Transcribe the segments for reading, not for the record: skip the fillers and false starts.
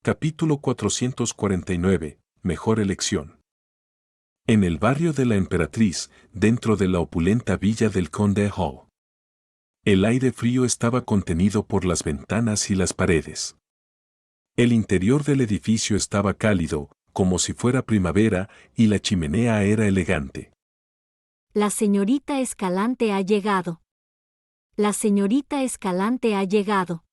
Capítulo 449. Mejor elección. En el barrio de la Emperatriz, dentro de la opulenta villa del Conde Hall. El aire frío estaba contenido por las ventanas y las paredes. El interior del edificio estaba cálido, como si fuera primavera, y la chimenea era elegante. La señorita Escalante ha llegado. La señorita Escalante ha llegado.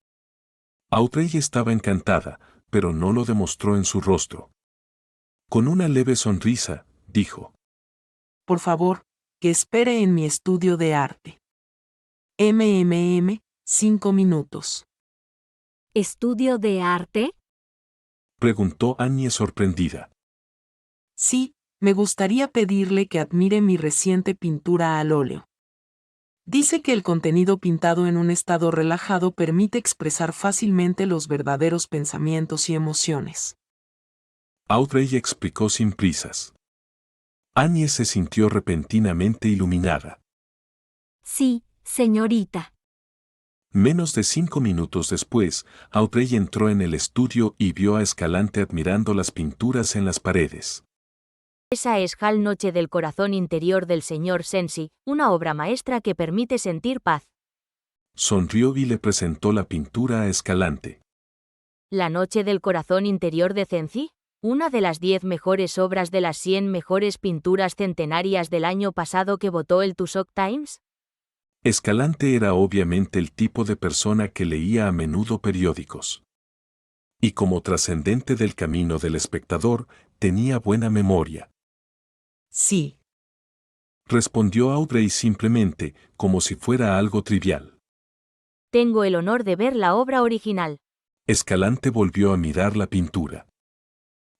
Audrey estaba encantada, pero no lo demostró en su rostro. Con una leve sonrisa, dijo: Por favor, que espere en mi estudio de arte. 5 minutos. ¿Estudio de arte? Preguntó Annie sorprendida. Sí, me gustaría pedirle que admire mi reciente pintura al óleo. Dice que el contenido pintado en un estado relajado permite expresar fácilmente los verdaderos pensamientos y emociones. Audrey explicó sin prisas. Annie se sintió repentinamente iluminada. Sí, señorita. Menos de 5 minutos después, Audrey entró en el estudio y vio a Escalante admirando las pinturas en las paredes. Esa es Hal Noche del corazón interior del señor Sensi, una obra maestra que permite sentir paz. Sonrió y le presentó la pintura a Escalante. La Noche del corazón interior de Sensi, una de las 10 mejores obras de las 100 mejores pinturas centenarias del año pasado que votó el Tusok Times. Escalante era obviamente el tipo de persona que leía a menudo periódicos. Y como trascendente del camino del espectador, tenía buena memoria. Sí. Respondió Audrey simplemente, como si fuera algo trivial. Tengo el honor de ver la obra original. Escalante volvió a mirar la pintura.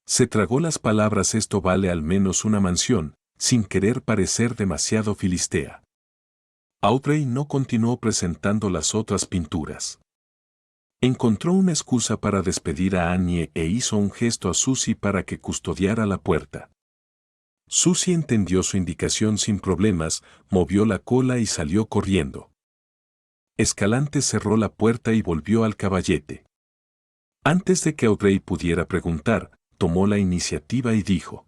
Se tragó las palabras «esto vale al menos una mansión», sin querer parecer demasiado filistea. Audrey no continuó presentando las otras pinturas. Encontró una excusa para despedir a Annie e hizo un gesto a Susie para que custodiara la puerta. Susie entendió su indicación sin problemas, movió la cola y salió corriendo. Escalante cerró la puerta y volvió al caballete. Antes de que Audrey pudiera preguntar, tomó la iniciativa y dijo: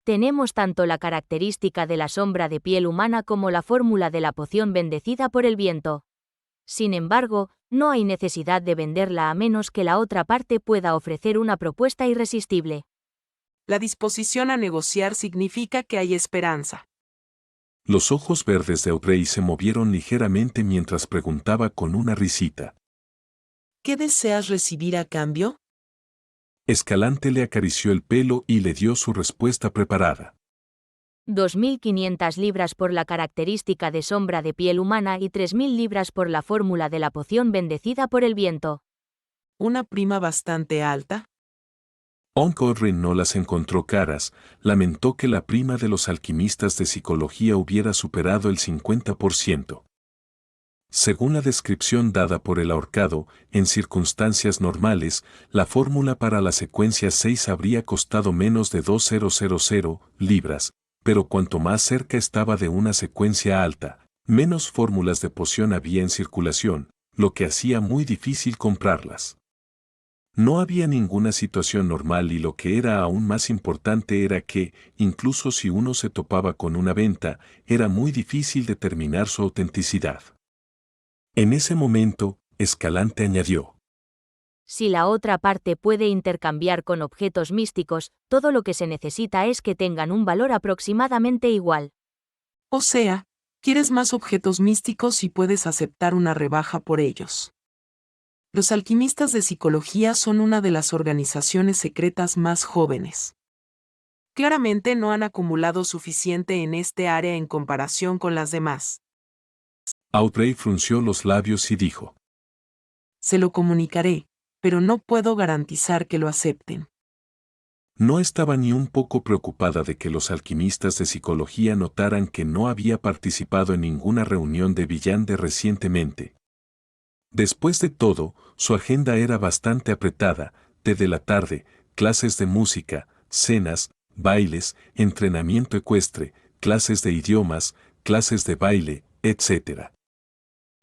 Tenemos tanto la característica de la sombra de piel humana como la fórmula de la poción bendecida por el viento. Sin embargo, no hay necesidad de venderla a menos que la otra parte pueda ofrecer una propuesta irresistible. La disposición a negociar significa que hay esperanza. Los ojos verdes de Audrey se movieron ligeramente mientras preguntaba con una risita: ¿Qué deseas recibir a cambio? Escalante le acarició el pelo y le dio su respuesta preparada. 2.500 libras por la característica de sombra de piel humana y 3.000 libras por la fórmula de la poción bendecida por el viento. ¿Una prima bastante alta? Audrey no las encontró caras, lamentó que la prima de los alquimistas de psicología hubiera superado el 50%. Según la descripción dada por el ahorcado, en circunstancias normales, la fórmula para la secuencia 6 habría costado menos de 2.000 libras, pero cuanto más cerca estaba de una secuencia alta, menos fórmulas de poción había en circulación, lo que hacía muy difícil comprarlas. No había ninguna situación normal y lo que era aún más importante era que, incluso si uno se topaba con una venta, era muy difícil determinar su autenticidad. En ese momento, Escalante añadió: Si la otra parte puede intercambiar con objetos místicos, todo lo que se necesita es que tengan un valor aproximadamente igual. O sea, quieres más objetos místicos y puedes aceptar una rebaja por ellos. Los alquimistas de psicología son una de las organizaciones secretas más jóvenes. Claramente no han acumulado suficiente en este área en comparación con las demás. Audrey frunció los labios y dijo: Se lo comunicaré, pero no puedo garantizar que lo acepten. No estaba ni un poco preocupada de que los alquimistas de psicología notaran que no había participado en ninguna reunión de Villande recientemente. Después de todo, su agenda era bastante apretada: té de la tarde, clases de música, cenas, bailes, entrenamiento ecuestre, clases de idiomas, clases de baile, etc.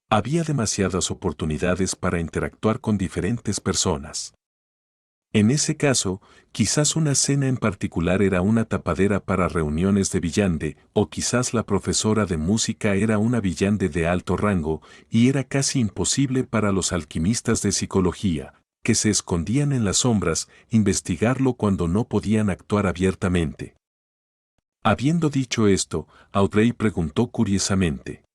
Había demasiadas oportunidades para interactuar con diferentes personas. En ese caso, quizás una cena en particular era una tapadera para reuniones de villande, o quizás la profesora de música era una villande de alto rango, y era casi imposible para los alquimistas de psicología, que se escondían en las sombras, investigarlo cuando no podían actuar abiertamente. Habiendo dicho esto, Audrey preguntó curiosamente.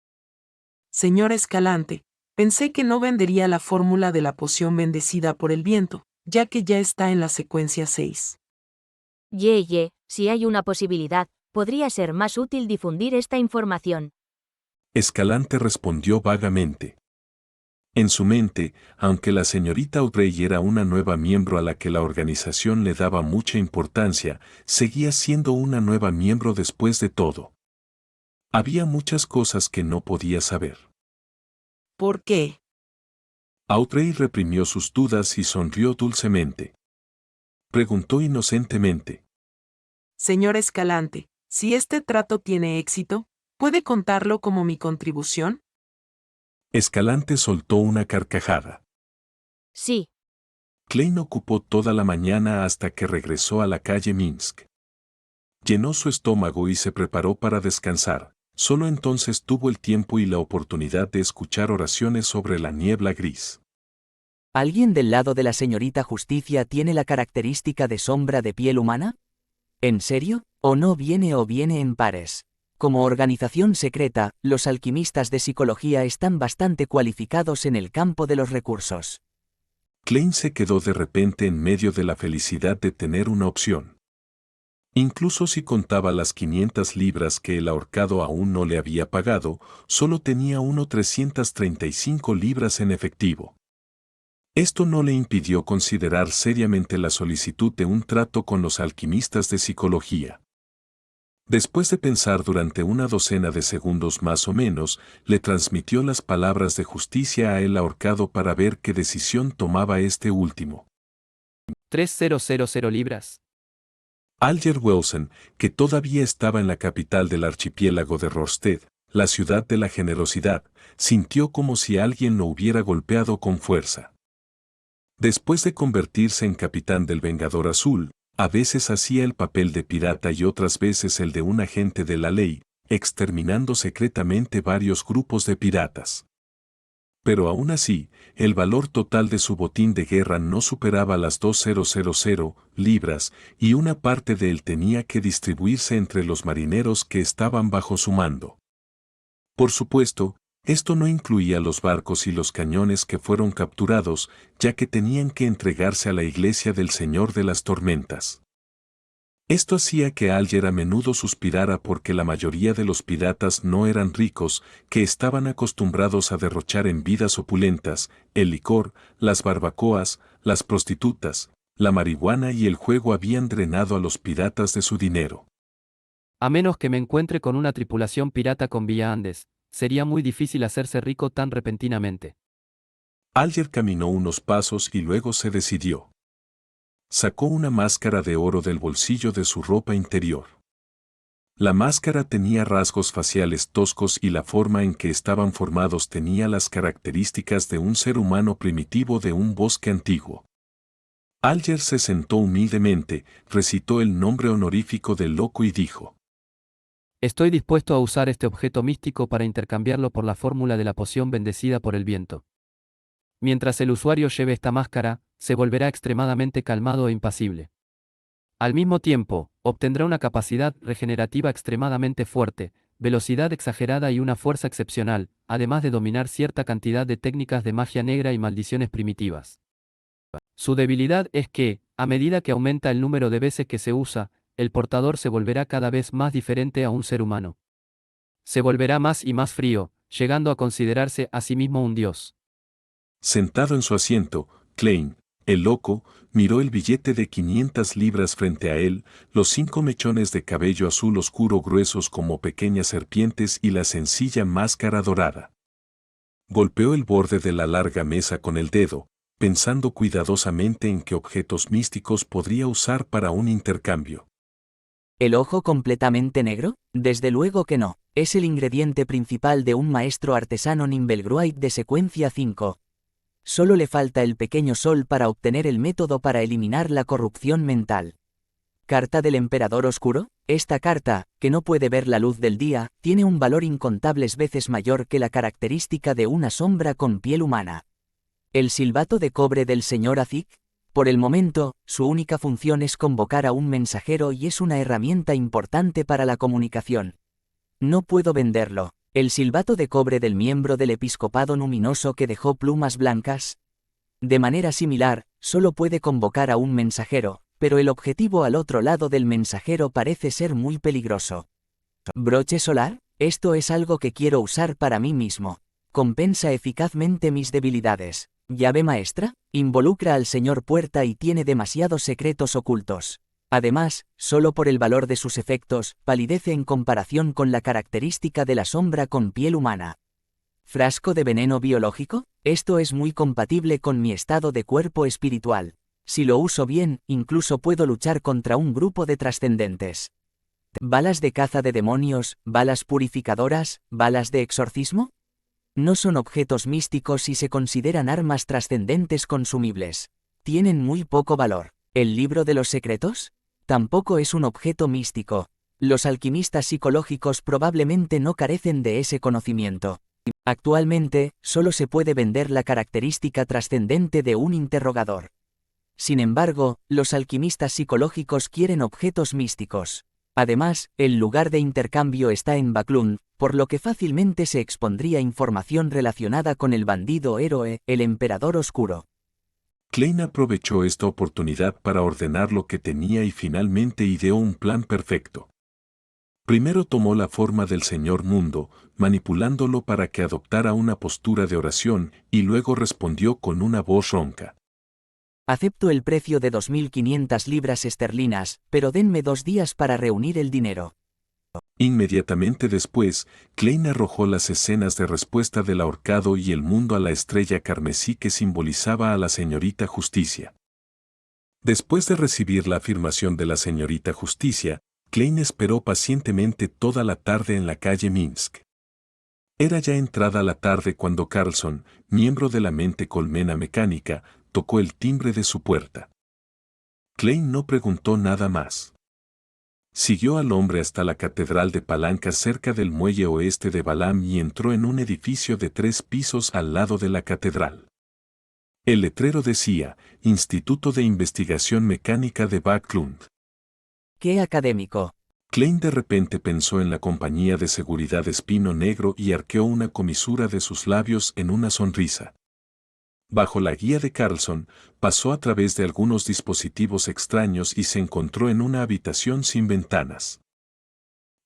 Señor Escalante, pensé que no vendería la fórmula de la poción bendecida por el viento, ya que ya está en la secuencia 6. Si hay una posibilidad, podría ser más útil difundir esta información. Escalante respondió vagamente. En su mente, aunque la señorita Audrey era una nueva miembro a la que la organización le daba mucha importancia, seguía siendo una nueva miembro después de todo. Había muchas cosas que no podía saber. ¿Por qué? Audrey reprimió sus dudas y sonrió dulcemente. Preguntó inocentemente. Señor Escalante, si este trato tiene éxito, ¿puede contarlo como mi contribución? Escalante soltó una carcajada. Sí, Klein ocupó toda la mañana hasta que regresó a la calle Minsk. Llenó su estómago y se preparó para descansar. Solo entonces tuvo el tiempo y la oportunidad de escuchar oraciones sobre la niebla gris. ¿Alguien del lado de la señorita Justicia tiene la característica de sombra de piel humana? ¿En serio? ¿O viene en pares? Como organización secreta, los alquimistas de psicología están bastante cualificados en el campo de los recursos. Klein se quedó de repente en medio de la felicidad de tener una opción. Incluso si contaba las 500 libras que el ahorcado aún no le había pagado, solo tenía 335 libras en efectivo. Esto no le impidió considerar seriamente la solicitud de un trato con los alquimistas de psicología. Después de pensar durante una docena de segundos más o menos, le transmitió las palabras de justicia a el ahorcado para ver qué decisión tomaba este último. 3.000 libras. Alger Wilson, que todavía estaba en la capital del archipiélago de Rosted, la ciudad de la generosidad, sintió como si alguien lo hubiera golpeado con fuerza. Después de convertirse en capitán del Vengador Azul, a veces hacía el papel de pirata y otras veces el de un agente de la ley, exterminando secretamente varios grupos de piratas. Pero aún así, el valor total de su botín de guerra no superaba las 2.000 libras, y una parte de él tenía que distribuirse entre los marineros que estaban bajo su mando. Por supuesto, esto no incluía los barcos y los cañones que fueron capturados, ya que tenían que entregarse a la iglesia del Señor de las Tormentas. Esto hacía que Alger a menudo suspirara porque la mayoría de los piratas no eran ricos, que estaban acostumbrados a derrochar en vidas opulentas, el licor, las barbacoas, las prostitutas, la marihuana y el juego habían drenado a los piratas de su dinero. A menos que me encuentre con una tripulación pirata con Villa Andes, sería muy difícil hacerse rico tan repentinamente. Alger caminó unos pasos y luego se decidió. Sacó una máscara de oro del bolsillo de su ropa interior. La máscara tenía rasgos faciales toscos y la forma en que estaban formados tenía las características de un ser humano primitivo de un bosque antiguo. Alger se sentó humildemente, recitó el nombre honorífico del loco y dijo: Estoy dispuesto a usar este objeto místico para intercambiarlo por la fórmula de la poción bendecida por el viento. Mientras el usuario lleve esta máscara, se volverá extremadamente calmado e impasible. Al mismo tiempo, obtendrá una capacidad regenerativa extremadamente fuerte, velocidad exagerada y una fuerza excepcional, además de dominar cierta cantidad de técnicas de magia negra y maldiciones primitivas. Su debilidad es que, a medida que aumenta el número de veces que se usa, el portador se volverá cada vez más diferente a un ser humano. Se volverá más y más frío, llegando a considerarse a sí mismo un dios. Sentado en su asiento, Klein, el loco, miró el billete de 500 libras frente a él, los 5 mechones de cabello azul oscuro gruesos como pequeñas serpientes y la sencilla máscara dorada. Golpeó el borde de la larga mesa con el dedo, pensando cuidadosamente en qué objetos místicos podría usar para un intercambio. ¿El ojo completamente negro? Desde luego que no. Es el ingrediente principal de un maestro artesano Nimbelgruait de secuencia 5. Solo le falta el pequeño sol para obtener el método para eliminar la corrupción mental. ¿Carta del Emperador Oscuro? Esta carta, que no puede ver la luz del día, tiene un valor incontables veces mayor que la característica de una sombra con piel humana. ¿El silbato de cobre del señor Azik? Por el momento, su única función es convocar a un mensajero y es una herramienta importante para la comunicación. No puedo venderlo. ¿El silbato de cobre del miembro del episcopado luminoso que dejó plumas blancas? De manera similar, solo puede convocar a un mensajero, pero el objetivo al otro lado del mensajero parece ser muy peligroso. ¿Broche solar? Esto es algo que quiero usar para mí mismo. Compensa eficazmente mis debilidades. ¿Llave maestra? Involucra al señor Puerta y tiene demasiados secretos ocultos. Además, solo por el valor de sus efectos, palidece en comparación con la característica de la sombra con piel humana. ¿Frasco de veneno biológico? Esto es muy compatible con mi estado de cuerpo espiritual. Si lo uso bien, incluso puedo luchar contra un grupo de trascendentes. ¿Balas de caza de demonios, balas purificadoras, balas de exorcismo? No son objetos místicos y se consideran armas trascendentes consumibles. Tienen muy poco valor. ¿El libro de los secretos? Tampoco es un objeto místico. Los alquimistas psicológicos probablemente no carecen de ese conocimiento. Actualmente, solo se puede vender la característica trascendente de un interrogador. Sin embargo, los alquimistas psicológicos quieren objetos místicos. Además, el lugar de intercambio está en Baclund, por lo que fácilmente se expondría información relacionada con el bandido héroe, el Emperador Oscuro. Klein aprovechó esta oportunidad para ordenar lo que tenía y finalmente ideó un plan perfecto. Primero tomó la forma del Señor Mundo, manipulándolo para que adoptara una postura de oración, y luego respondió con una voz ronca. Acepto el precio de 2.500 libras esterlinas, pero denme 2 días para reunir el dinero. Inmediatamente después, Klein arrojó las escenas de respuesta del ahorcado y el mundo a la estrella carmesí que simbolizaba a la señorita Justicia. Después de recibir la afirmación de la señorita Justicia, Klein esperó pacientemente toda la tarde en la calle Minsk. Era ya entrada la tarde cuando Carlson, miembro de la mente colmena mecánica, tocó el timbre de su puerta. Klein no preguntó nada más. Siguió al hombre hasta la catedral de palancas cerca del muelle oeste de Balam y entró en un edificio de 3 pisos al lado de la catedral. El letrero decía, Instituto de Investigación Mecánica de Baclund. ¡Qué académico! Klein de repente pensó en la compañía de seguridad Espino Negro y arqueó una comisura de sus labios en una sonrisa. Bajo la guía de Carlson, pasó a través de algunos dispositivos extraños y se encontró en una habitación sin ventanas.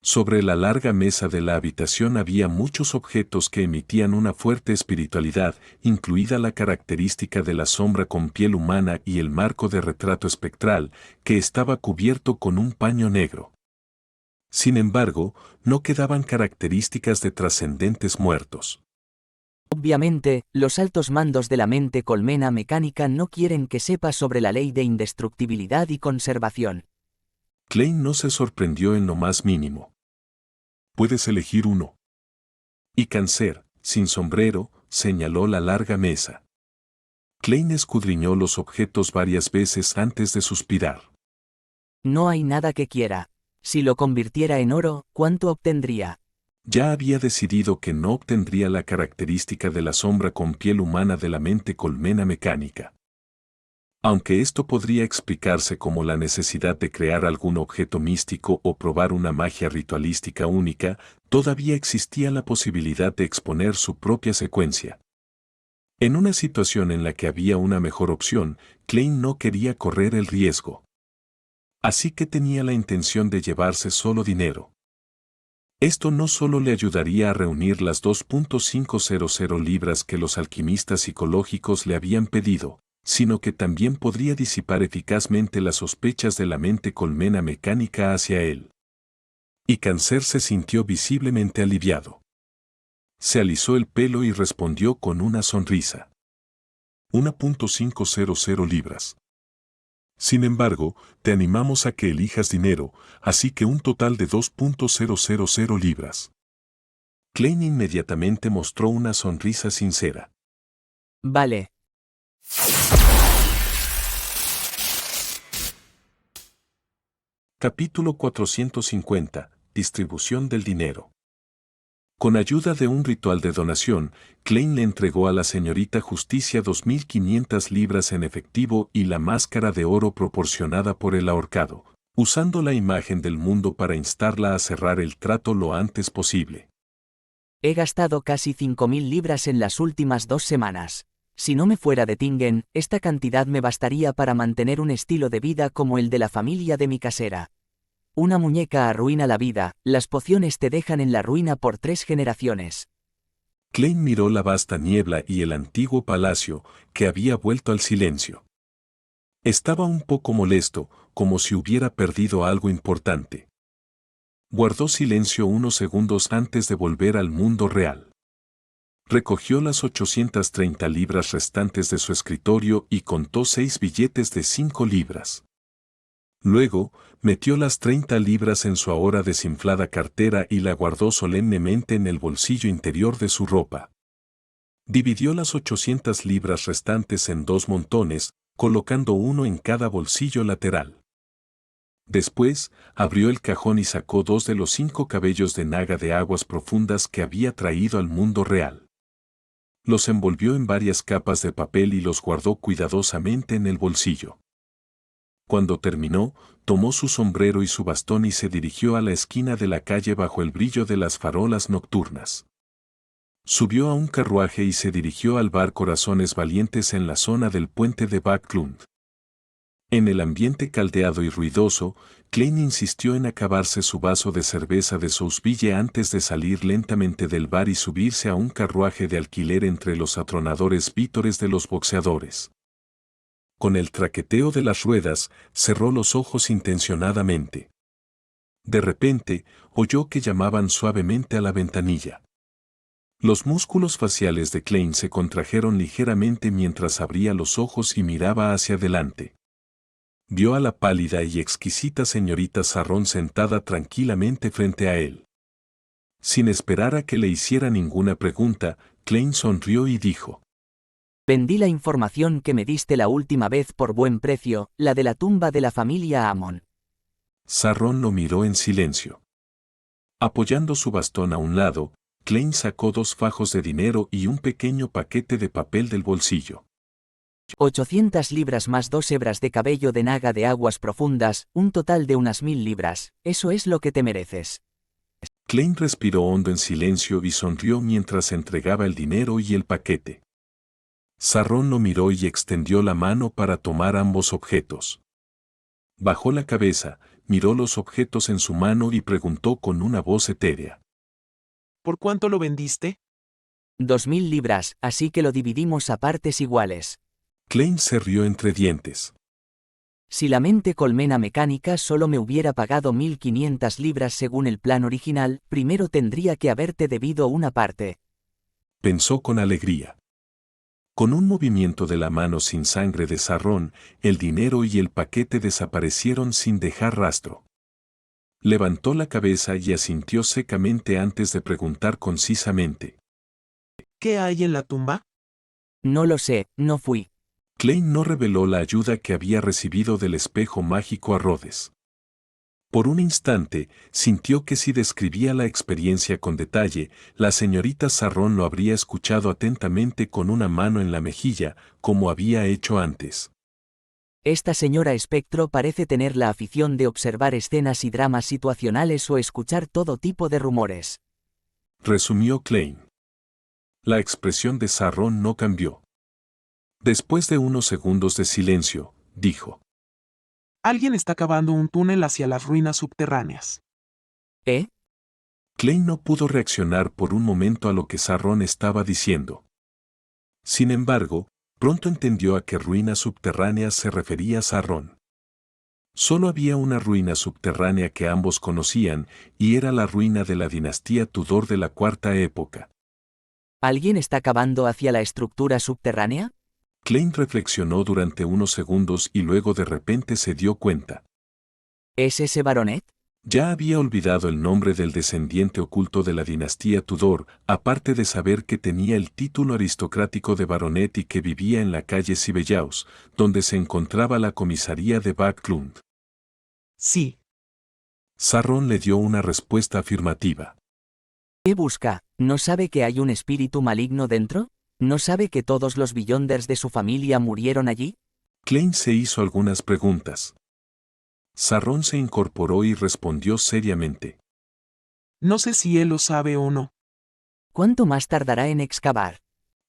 Sobre la larga mesa de la habitación había muchos objetos que emitían una fuerte espiritualidad, incluida la característica de la sombra con piel humana y el marco de retrato espectral, que estaba cubierto con un paño negro. Sin embargo, no quedaban características de trascendentes muertos. Obviamente, los altos mandos de la mente colmena mecánica no quieren que sepa sobre la ley de indestructibilidad y conservación. Klein no se sorprendió en lo más mínimo. Puedes elegir uno. Y Cáncer, sin sombrero, señaló la larga mesa. Klein escudriñó los objetos varias veces antes de suspirar. No hay nada que quiera. Si lo convirtiera en oro, ¿cuánto obtendría? Ya había decidido que no obtendría la característica de la sombra con piel humana de la mente colmena mecánica. Aunque esto podría explicarse como la necesidad de crear algún objeto místico o probar una magia ritualística única, todavía existía la posibilidad de exponer su propia secuencia. En una situación en la que había una mejor opción, Klein no quería correr el riesgo. Así que tenía la intención de llevarse solo dinero. Esto no solo le ayudaría a reunir las 2.500 libras que los alquimistas psicológicos le habían pedido, sino que también podría disipar eficazmente las sospechas de la mente colmena mecánica hacia él. Y Cáncer se sintió visiblemente aliviado. Se alisó el pelo y respondió con una sonrisa. 1.500 libras. Sin embargo, te animamos a que elijas dinero, así que un total de 2.000 libras. Klein inmediatamente mostró una sonrisa sincera. Vale. Capítulo 450. Distribución del dinero. Con ayuda de un ritual de donación, Klein le entregó a la señorita Justicia 2.500 libras en efectivo y la máscara de oro proporcionada por el ahorcado, usando la imagen del mundo para instarla a cerrar el trato lo antes posible. He gastado casi 5.000 libras en las últimas 2 semanas. Si no me fuera de Tingen, esta cantidad me bastaría para mantener un estilo de vida como el de la familia de mi casera. Una muñeca arruina la vida, las pociones te dejan en la ruina por 3 generaciones. Klein miró la vasta niebla y el antiguo palacio, que había vuelto al silencio. Estaba un poco molesto, como si hubiera perdido algo importante. Guardó silencio unos segundos antes de volver al mundo real. Recogió las 830 libras restantes de su escritorio y contó 6 billetes de 5 libras. Luego, metió las 30 libras en su ahora desinflada cartera y la guardó solemnemente en el bolsillo interior de su ropa. Dividió las 800 libras restantes en 2 montones, colocando uno en cada bolsillo lateral. Después, abrió el cajón y sacó 2 de los 5 cabellos de naga de aguas profundas que había traído al mundo real. Los envolvió en varias capas de papel y los guardó cuidadosamente en el bolsillo. Cuando terminó, tomó su sombrero y su bastón y se dirigió a la esquina de la calle bajo el brillo de las farolas nocturnas. Subió a un carruaje y se dirigió al bar Corazones Valientes en la zona del puente de Backlund. En el ambiente caldeado y ruidoso, Klein insistió en acabarse su vaso de cerveza de Sousville antes de salir lentamente del bar y subirse a un carruaje de alquiler entre los atronadores vítores de los boxeadores. Con el traqueteo de las ruedas, cerró los ojos intencionadamente. De repente, oyó que llamaban suavemente a la ventanilla. Los músculos faciales de Klein se contrajeron ligeramente mientras abría los ojos y miraba hacia adelante. Vio a la pálida y exquisita señorita Sarron sentada tranquilamente frente a él. Sin esperar a que le hiciera ninguna pregunta, Klein sonrió y dijo: Vendí la información que me diste la última vez por buen precio, la de la tumba de la familia Amon. Sarron lo miró en silencio. Apoyando su bastón a un lado, Klein sacó 2 fajos de dinero y un pequeño paquete de papel del bolsillo. 800 libras más 2 hebras de cabello de naga de aguas profundas, un total de unas 1.000 libras, eso es lo que te mereces. Klein respiró hondo en silencio y sonrió mientras entregaba el dinero y el paquete. Sarron lo miró y extendió la mano para tomar ambos objetos. Bajó la cabeza, miró los objetos en su mano y preguntó con una voz etérea: ¿Por cuánto lo vendiste? 2.000 libras, así que lo dividimos a partes iguales. Klein se rió entre dientes. Si la mente colmena mecánica solo me hubiera pagado 1.500 libras según el plan original, primero tendría que haberte debido una parte. Pensó con alegría. Con un movimiento de la mano sin sangre de Sarron, el dinero y el paquete desaparecieron sin dejar rastro. Levantó la cabeza y asintió secamente antes de preguntar concisamente: ¿Qué hay en la tumba? No lo sé, no fui. Klein no reveló la ayuda que había recibido del espejo mágico a Rhodes. Por un instante, sintió que si describía la experiencia con detalle, la señorita Sarron lo habría escuchado atentamente con una mano en la mejilla, como había hecho antes. Esta señora espectro parece tener la afición de observar escenas y dramas situacionales o escuchar todo tipo de rumores. Resumió Klein. La expresión de Sarron no cambió. Después de unos segundos de silencio, dijo: Alguien está cavando un túnel hacia las ruinas subterráneas. ¿Eh? Klein no pudo reaccionar por un momento a lo que Sarron estaba diciendo. Sin embargo, pronto entendió a qué ruinas subterráneas se refería Sarron. Solo había una ruina subterránea que ambos conocían, y era la ruina de la dinastía Tudor de la Cuarta Época. ¿Alguien está cavando hacia la estructura subterránea? Klein reflexionó durante unos segundos y luego de repente se dio cuenta. ¿Es ese baronet? Ya había olvidado el nombre del descendiente oculto de la dinastía Tudor, aparte de saber que tenía el título aristocrático de baronet y que vivía en la calle Sibelius, donde se encontraba la comisaría de Backlund. Sí. Sarron le dio una respuesta afirmativa. ¿Qué busca? ¿No sabe que hay un espíritu maligno dentro? ¿No sabe que todos los Beyonders de su familia murieron allí? Klein se hizo algunas preguntas. Sarron se incorporó y respondió seriamente. No sé si él lo sabe o no. ¿Cuánto más tardará en excavar?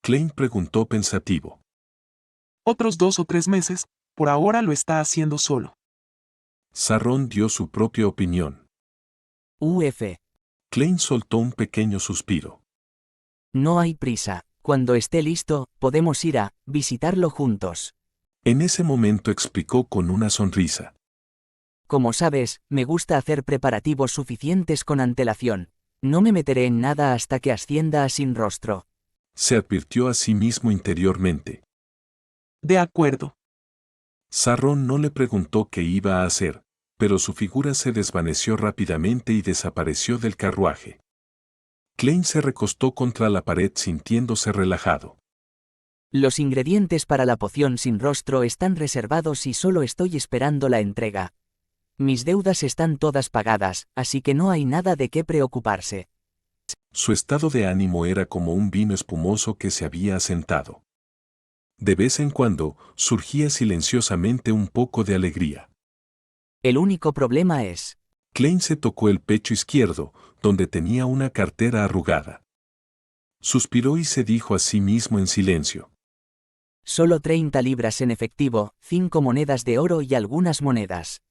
Klein preguntó pensativo. Otros 2 o 3 meses, por ahora lo está haciendo solo. Sarron dio su propia opinión. Uf. Klein soltó un pequeño suspiro. No hay prisa. Cuando esté listo, podemos ir a visitarlo juntos. En ese momento explicó con una sonrisa. Como sabes, me gusta hacer preparativos suficientes con antelación. No me meteré en nada hasta que ascienda a sin rostro. Se advirtió a sí mismo interiormente. De acuerdo. Sarron no le preguntó qué iba a hacer, pero su figura se desvaneció rápidamente y desapareció del carruaje. Klein se recostó contra la pared sintiéndose relajado. Los ingredientes para la poción sin rostro están reservados y solo estoy esperando la entrega. Mis deudas están todas pagadas, así que no hay nada de qué preocuparse. Su estado de ánimo era como un vino espumoso que se había asentado. De vez en cuando, surgía silenciosamente un poco de alegría. El único problema es... Klein se tocó el pecho izquierdo, donde tenía una cartera arrugada. Suspiró y se dijo a sí mismo en silencio. Solo 30 libras en efectivo, 5 monedas de oro y algunas monedas.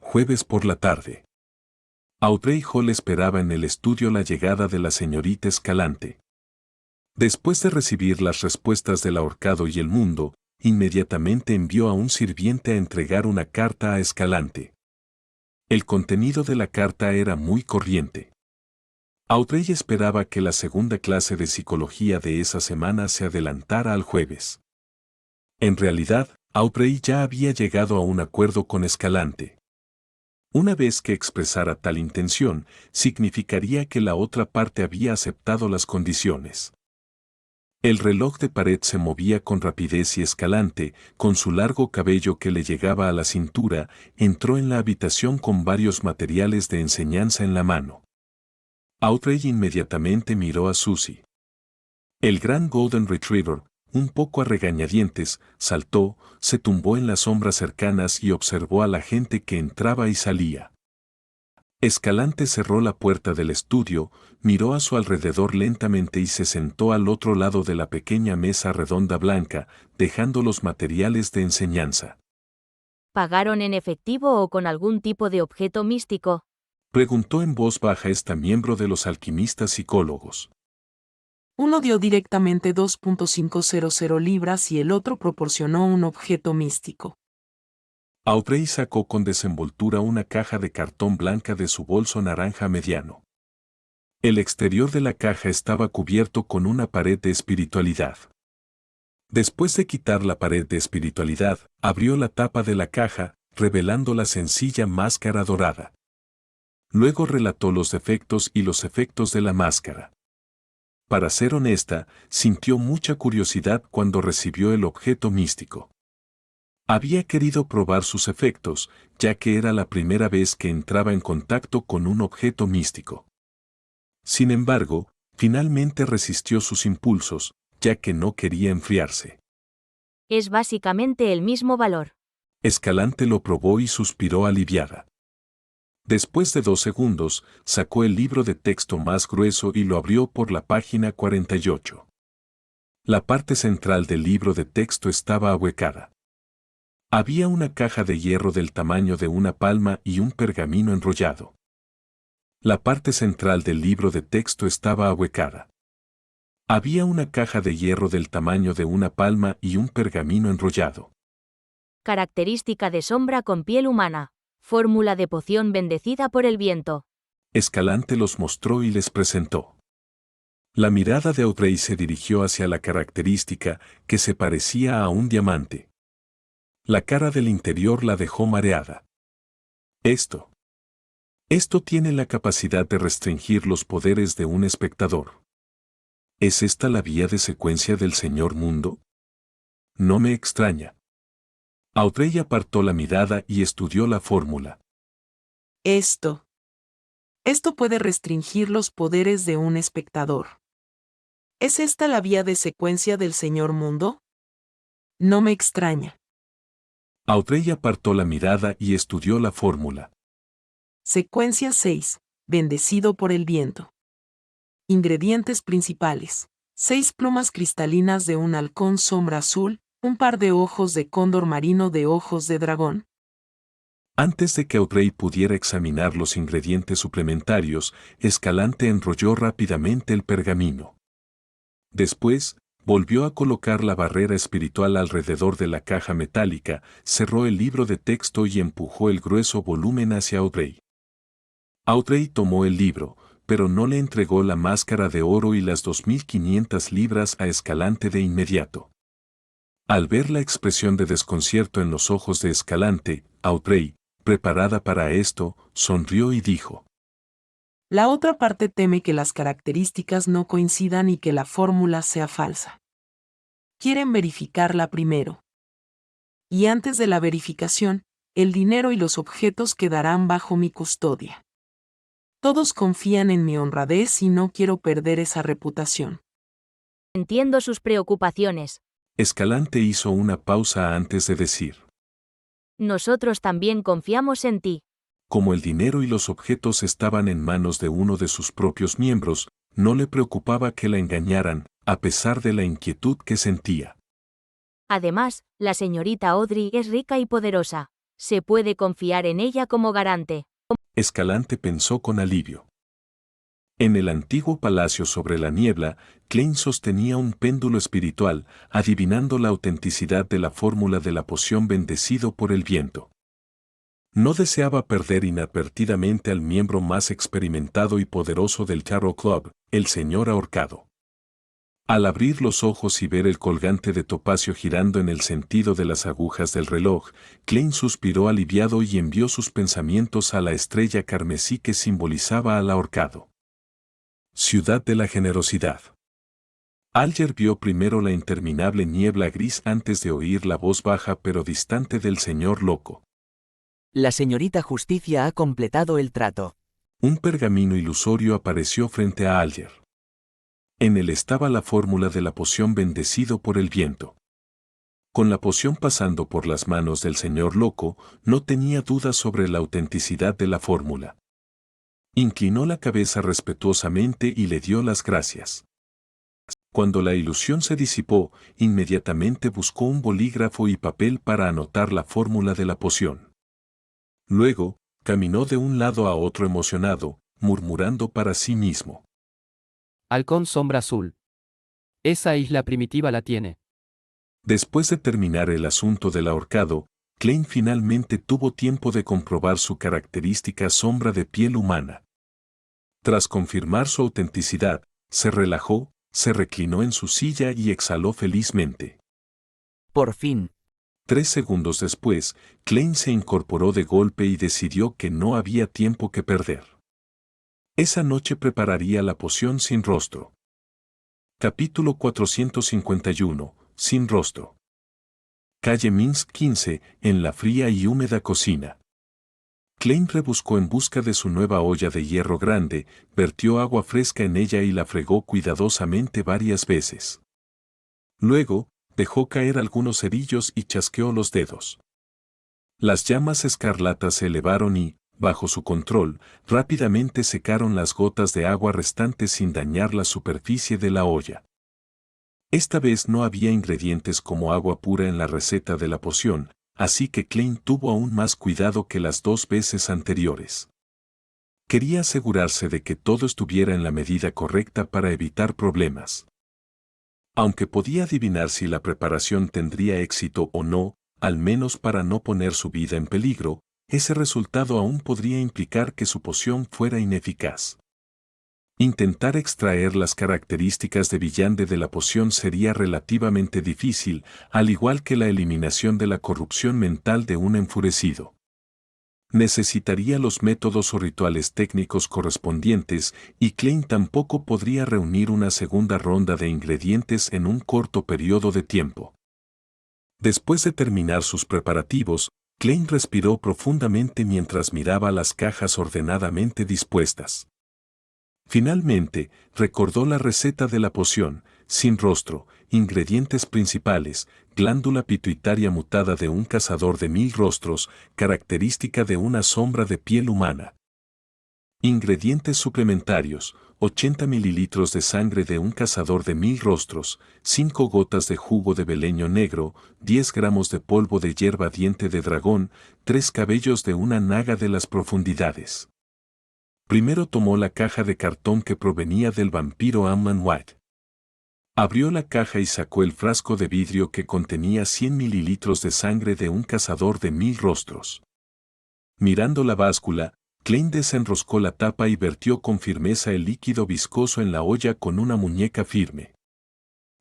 Jueves por la tarde. Audrey Hall esperaba en el estudio la llegada de la señorita Escalante. Después de recibir las respuestas del ahorcado y el mundo, inmediatamente envió a un sirviente a entregar una carta a Escalante. El contenido de la carta era muy corriente. Audrey esperaba que la segunda clase de psicología de esa semana se adelantara al jueves. En realidad, Audrey ya había llegado a un acuerdo con Escalante. Una vez que expresara tal intención, significaría que la otra parte había aceptado las condiciones. El reloj de pared se movía con rapidez y Escalante, con su largo cabello que le llegaba a la cintura, entró en la habitación con varios materiales de enseñanza en la mano. Audrey inmediatamente miró a Susie. El gran Golden Retriever, un poco a regañadientes, saltó, se tumbó en las sombras cercanas y observó a la gente que entraba y salía. Escalante cerró la puerta del estudio, miró a su alrededor lentamente y se sentó al otro lado de la pequeña mesa redonda blanca, dejando los materiales de enseñanza. ¿Pagaron en efectivo o con algún tipo de objeto místico? Preguntó en voz baja esta miembro de los alquimistas psicólogos. Uno dio directamente 2.500 libras y el otro proporcionó un objeto místico. Audrey sacó con desenvoltura una caja de cartón blanca de su bolso naranja mediano. El exterior de la caja estaba cubierto con una pared de espiritualidad. Después de quitar la pared de espiritualidad, abrió la tapa de la caja, revelando la sencilla máscara dorada. Luego relató los defectos y los efectos de la máscara. Para ser honesta, sintió mucha curiosidad cuando recibió el objeto místico. Había querido probar sus efectos, ya que era la primera vez que entraba en contacto con un objeto místico. Sin embargo, finalmente resistió sus impulsos, ya que no quería enfriarse. Es básicamente el mismo valor. Escalante lo probó y suspiró aliviada. Después de 2 segundos, sacó el libro de texto más grueso y lo abrió por la página 48. La parte central del libro de texto estaba ahuecada. Había una caja de hierro del tamaño de una palma y un pergamino enrollado. La parte central del libro de texto estaba ahuecada. Había una caja de hierro del tamaño de una palma y un pergamino enrollado. Característica de sombra con piel humana. Fórmula de poción bendecida por el viento. Escalante los mostró y les presentó. La mirada de Audrey se dirigió hacia la característica, que se parecía a un diamante. La cara del interior la dejó mareada. Esto. Esto tiene la capacidad de restringir los poderes de un espectador. ¿Es esta la vía de secuencia del Señor Mundo? No me extraña. Audrey apartó la mirada y estudió la fórmula. Esto puede restringir los poderes de un espectador. ¿Es esta la vía de secuencia del Señor Mundo? No me extraña. Audrey apartó la mirada y estudió la fórmula. Secuencia 6. Bendecido por el viento. Ingredientes principales. 6 plumas cristalinas de un halcón sombra azul, un par de ojos de cóndor marino de ojos de dragón. Antes de que Audrey pudiera examinar los ingredientes suplementarios, Escalante enrolló rápidamente el pergamino. Después, volvió a colocar la barrera espiritual alrededor de la caja metálica, cerró el libro de texto y empujó el grueso volumen hacia Audrey. Audrey tomó el libro, pero no le entregó la máscara de oro y las 2.500 libras a Escalante de inmediato. Al ver la expresión de desconcierto en los ojos de Escalante, Audrey, preparada para esto, sonrió y dijo: La otra parte teme que las características no coincidan y que la fórmula sea falsa. Quieren verificarla primero. Y antes de la verificación, el dinero y los objetos quedarán bajo mi custodia. Todos confían en mi honradez y no quiero perder esa reputación. Entiendo sus preocupaciones. Escalante hizo una pausa antes de decir: Nosotros también confiamos en ti. Como el dinero y los objetos estaban en manos de uno de sus propios miembros, no le preocupaba que la engañaran, a pesar de la inquietud que sentía. Además, la señorita Audrey es rica y poderosa. Se puede confiar en ella como garante. Escalante pensó con alivio. En el antiguo palacio sobre la niebla, Klein sostenía un péndulo espiritual, adivinando la autenticidad de la fórmula de la poción bendecido por el viento. No deseaba perder inadvertidamente al miembro más experimentado y poderoso del Tarot Club, el señor ahorcado. Al abrir los ojos y ver el colgante de topacio girando en el sentido de las agujas del reloj, Klein suspiró aliviado y envió sus pensamientos a la estrella carmesí que simbolizaba al ahorcado. Ciudad de la generosidad. Alger vio primero la interminable niebla gris antes de oír la voz baja pero distante del señor loco. La señorita Justicia ha completado el trato. Un pergamino ilusorio apareció frente a Alger. En él estaba la fórmula de la poción bendecido por el viento. Con la poción pasando por las manos del señor loco, no tenía dudas sobre la autenticidad de la fórmula. Inclinó la cabeza respetuosamente y le dio las gracias. Cuando la ilusión se disipó, inmediatamente buscó un bolígrafo y papel para anotar la fórmula de la poción. Luego, caminó de un lado a otro emocionado, murmurando para sí mismo: Halcón sombra azul. Esa isla primitiva la tiene. Después de terminar el asunto del ahorcado, Klein finalmente tuvo tiempo de comprobar su característica sombra de piel humana. Tras confirmar su autenticidad, se relajó, se reclinó en su silla y exhaló felizmente. Por fin. 3 segundos después, Klein se incorporó de golpe y decidió que no había tiempo que perder. Esa noche prepararía la poción sin rostro. Capítulo 451, Sin rostro. Calle Minsk 15, en la fría y húmeda cocina. Klein rebuscó en busca de su nueva olla de hierro grande, vertió agua fresca en ella y la fregó cuidadosamente varias veces. Luego, dejó caer algunos cerillos y chasqueó los dedos. Las llamas escarlatas se elevaron y, bajo su control, rápidamente secaron las gotas de agua restantes sin dañar la superficie de la olla. Esta vez no había ingredientes como agua pura en la receta de la poción, así que Klein tuvo aún más cuidado que las 2 veces anteriores. Quería asegurarse de que todo estuviera en la medida correcta para evitar problemas. Aunque podía adivinar si la preparación tendría éxito o no, al menos para no poner su vida en peligro, ese resultado aún podría implicar que su poción fuera ineficaz. Intentar extraer las características de Villande de la poción sería relativamente difícil, al igual que la eliminación de la corrupción mental de un enfurecido. Necesitaría los métodos o rituales técnicos correspondientes y Klein tampoco podría reunir una segunda ronda de ingredientes en un corto periodo de tiempo. Después de terminar sus preparativos, Klein respiró profundamente mientras miraba las cajas ordenadamente dispuestas. Finalmente, recordó la receta de la poción: sin rostro, ingredientes principales, glándula pituitaria mutada de un cazador de 1000 rostros, característica de una sombra de piel humana. Ingredientes suplementarios: 80 mililitros de sangre de un cazador de 1000 rostros, 5 gotas de jugo de beleño negro, 10 gramos de polvo de hierba diente de dragón, 3 cabellos de una naga de las profundidades. Primero tomó la caja de cartón que provenía del vampiro Amman White. Abrió la caja y sacó el frasco de vidrio que contenía 100 mililitros de sangre de un cazador de 1000 rostros. Mirando la báscula, Klein desenroscó la tapa y vertió con firmeza el líquido viscoso en la olla con una muñeca firme.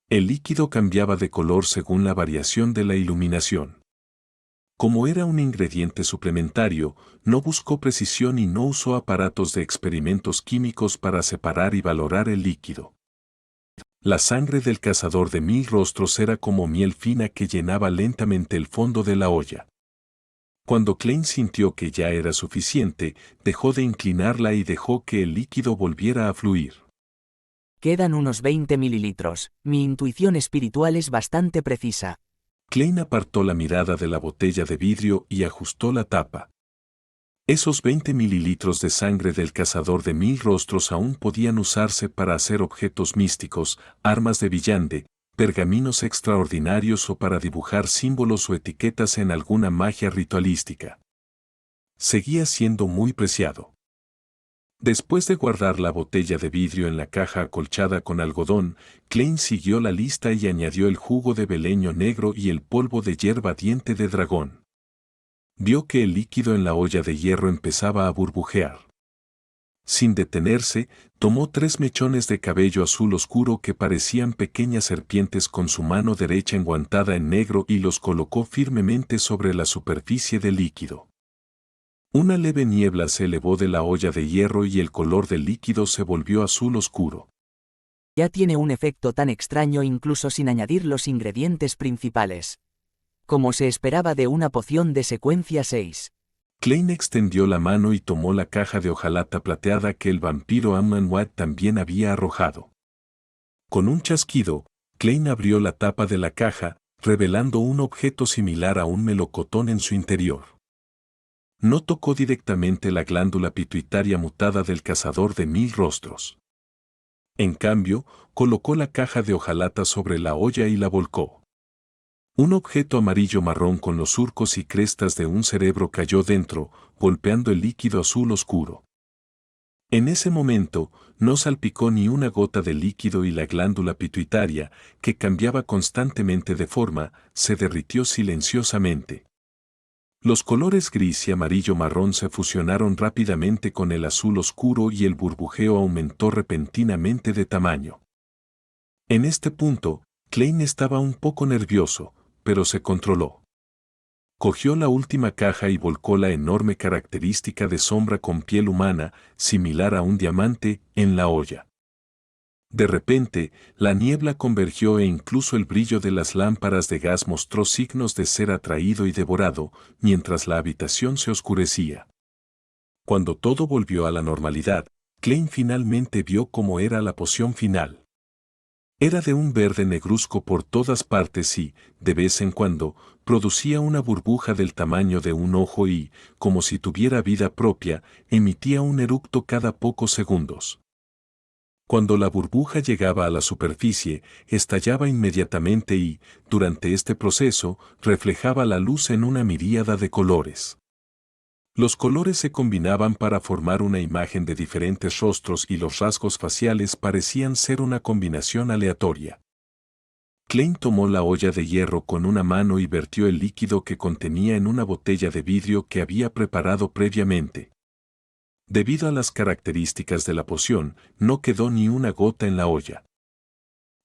El líquido cambiaba de color según la variación de la iluminación. Como era un ingrediente suplementario, no buscó precisión y no usó aparatos de experimentos químicos para separar y valorar el líquido. La sangre del cazador de 1000 rostros era como miel fina que llenaba lentamente el fondo de la olla. Cuando Klein sintió que ya era suficiente, dejó de inclinarla y dejó que el líquido volviera a fluir. Quedan unos 20 mililitros. Mi intuición espiritual es bastante precisa. Klein apartó la mirada de la botella de vidrio y ajustó la tapa. Esos 20 mililitros de sangre del cazador de 1000 rostros aún podían usarse para hacer objetos místicos, armas de villande, pergaminos extraordinarios o para dibujar símbolos o etiquetas en alguna magia ritualística. Seguía siendo muy preciado. Después de guardar la botella de vidrio en la caja acolchada con algodón, Klein siguió la lista y añadió el jugo de beleño negro y el polvo de hierba diente de dragón. Vio que el líquido en la olla de hierro empezaba a burbujear. Sin detenerse, tomó 3 mechones de cabello azul oscuro que parecían pequeñas serpientes con su mano derecha enguantada en negro y los colocó firmemente sobre la superficie del líquido. Una leve niebla se elevó de la olla de hierro y el color del líquido se volvió azul oscuro. Ya tiene un efecto tan extraño incluso sin añadir los ingredientes principales. Como se esperaba de una poción de secuencia 6. Klein extendió la mano y tomó la caja de hojalata plateada que el vampiro Amman White también había arrojado. Con un chasquido, Klein abrió la tapa de la caja, revelando un objeto similar a un melocotón en su interior. No tocó directamente la glándula pituitaria mutada del cazador de 1000 rostros. En cambio, colocó la caja de hojalata sobre la olla y la volcó. Un objeto amarillo marrón con los surcos y crestas de un cerebro cayó dentro, golpeando el líquido azul oscuro. En ese momento, no salpicó ni una gota de líquido y la glándula pituitaria, que cambiaba constantemente de forma, se derritió silenciosamente. Los colores gris y amarillo-marrón se fusionaron rápidamente con el azul oscuro y el burbujeo aumentó repentinamente de tamaño. En este punto, Klein estaba un poco nervioso, pero se controló. Cogió la última caja y volcó la enorme característica de sombra con piel humana, similar a un diamante, en la olla. De repente, la niebla convergió e incluso el brillo de las lámparas de gas mostró signos de ser atraído y devorado, mientras la habitación se oscurecía. Cuando todo volvió a la normalidad, Klein finalmente vio cómo era la poción final. Era de un verde negruzco por todas partes y, de vez en cuando, producía una burbuja del tamaño de un ojo y, como si tuviera vida propia, emitía un eructo cada pocos segundos. Cuando la burbuja llegaba a la superficie, estallaba inmediatamente y, durante este proceso, reflejaba la luz en una miríada de colores. Los colores se combinaban para formar una imagen de diferentes rostros y los rasgos faciales parecían ser una combinación aleatoria. Klein tomó la olla de hierro con una mano y vertió el líquido que contenía en una botella de vidrio que había preparado previamente. Debido a las características de la poción, no quedó ni una gota en la olla.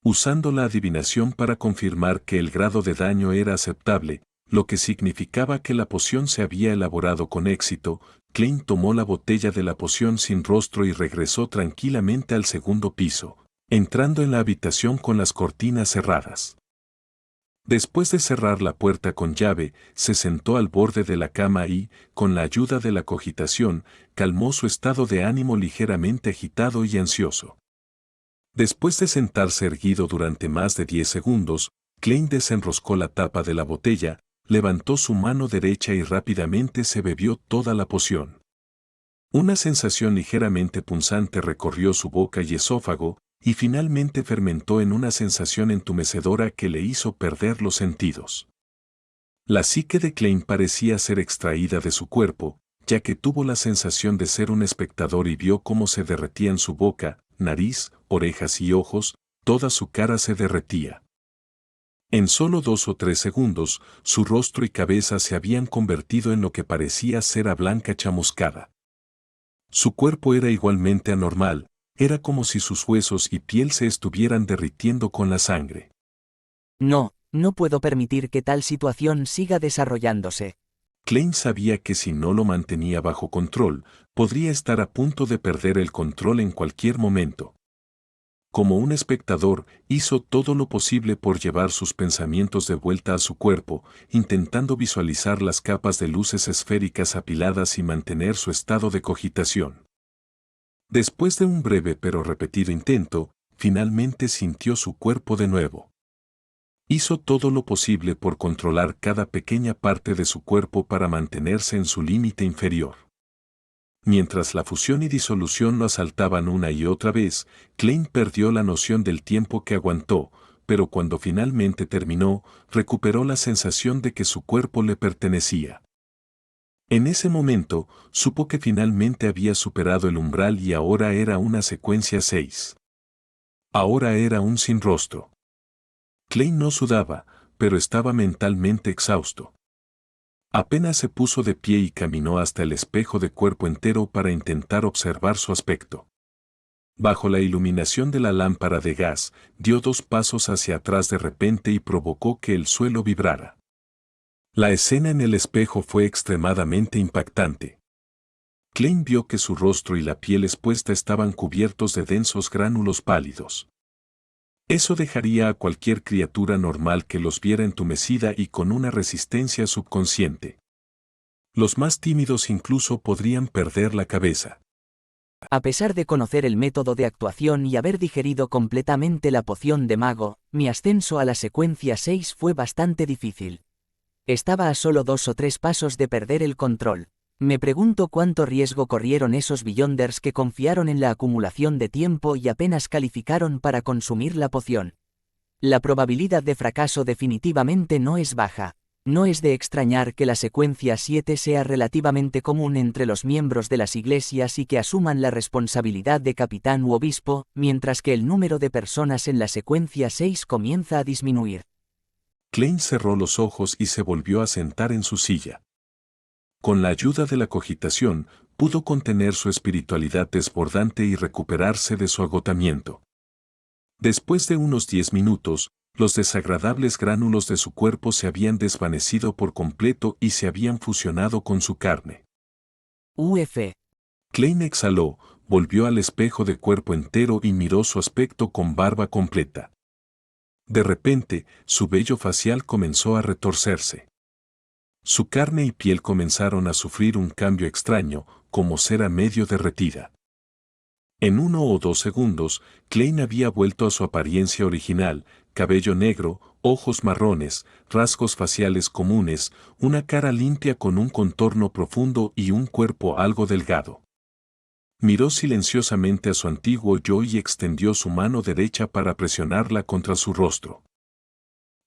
Usando la adivinación para confirmar que el grado de daño era aceptable, lo que significaba que la poción se había elaborado con éxito. Klein tomó la botella de la poción sin rostro y regresó tranquilamente al segundo piso, entrando en la habitación con las cortinas cerradas. Después de cerrar la puerta con llave, se sentó al borde de la cama y, con la ayuda de la cogitación, calmó su estado de ánimo ligeramente agitado y ansioso. Después de sentarse erguido durante más de 10 segundos, Klein desenroscó la tapa de la botella, levantó su mano derecha y rápidamente se bebió toda la poción. Una sensación ligeramente punzante recorrió su boca y esófago, y finalmente fermentó en una sensación entumecedora que le hizo perder los sentidos. La psique de Klein parecía ser extraída de su cuerpo, ya que tuvo la sensación de ser un espectador y vio cómo se derretían su boca, nariz, orejas y ojos, toda su cara se derretía. En solo 2 o 3 segundos, su rostro y cabeza se habían convertido en lo que parecía cera blanca chamuscada. Su cuerpo era igualmente anormal, era como si sus huesos y piel se estuvieran derritiendo con la sangre. No, no puedo permitir que tal situación siga desarrollándose. Klein sabía que si no lo mantenía bajo control, podría estar a punto de perder el control en cualquier momento. Como un espectador, hizo todo lo posible por llevar sus pensamientos de vuelta a su cuerpo, intentando visualizar las capas de luces esféricas apiladas y mantener su estado de cogitación. Después de un breve pero repetido intento, finalmente sintió su cuerpo de nuevo. Hizo todo lo posible por controlar cada pequeña parte de su cuerpo para mantenerse en su límite inferior. Mientras la fusión y disolución lo asaltaban una y otra vez, Klein perdió la noción del tiempo que aguantó, pero cuando finalmente terminó, recuperó la sensación de que su cuerpo le pertenecía. En ese momento, supo que finalmente había superado el umbral y ahora era una secuencia 6. Ahora era un sin rostro. Klein no sudaba, pero estaba mentalmente exhausto. Apenas se puso de pie y caminó hasta el espejo de cuerpo entero para intentar observar su aspecto. Bajo la iluminación de la lámpara de gas, dio 2 pasos hacia atrás de repente y provocó que el suelo vibrara. La escena en el espejo fue extremadamente impactante. Klein vio que su rostro y la piel expuesta estaban cubiertos de densos gránulos pálidos. Eso dejaría a cualquier criatura normal que los viera entumecida y con una resistencia subconsciente. Los más tímidos incluso podrían perder la cabeza. A pesar de conocer el método de actuación y haber digerido completamente la poción de mago, mi ascenso a la secuencia 6 fue bastante difícil. Estaba a solo 2 o 3 pasos de perder el control. Me pregunto cuánto riesgo corrieron esos Beyonders que confiaron en la acumulación de tiempo y apenas calificaron para consumir la poción. La probabilidad de fracaso definitivamente no es baja. No es de extrañar que la secuencia 7 sea relativamente común entre los miembros de las iglesias y que asuman la responsabilidad de capitán u obispo, mientras que el número de personas en la secuencia 6 comienza a disminuir. Klein cerró los ojos y se volvió a sentar en su silla. Con la ayuda de la cogitación, pudo contener su espiritualidad desbordante y recuperarse de su agotamiento. Después de unos 10 minutos, los desagradables gránulos de su cuerpo se habían desvanecido por completo y se habían fusionado con su carne. Uf. Klein exhaló, volvió al espejo de cuerpo entero y miró su aspecto con barba completa. De repente, su vello facial comenzó a retorcerse. Su carne y piel comenzaron a sufrir un cambio extraño, como cera medio derretida. En 1 o 2 segundos, Klein había vuelto a su apariencia original, cabello negro, ojos marrones, rasgos faciales comunes, una cara limpia con un contorno profundo y un cuerpo algo delgado. Miró silenciosamente a su antiguo yo y extendió su mano derecha para presionarla contra su rostro.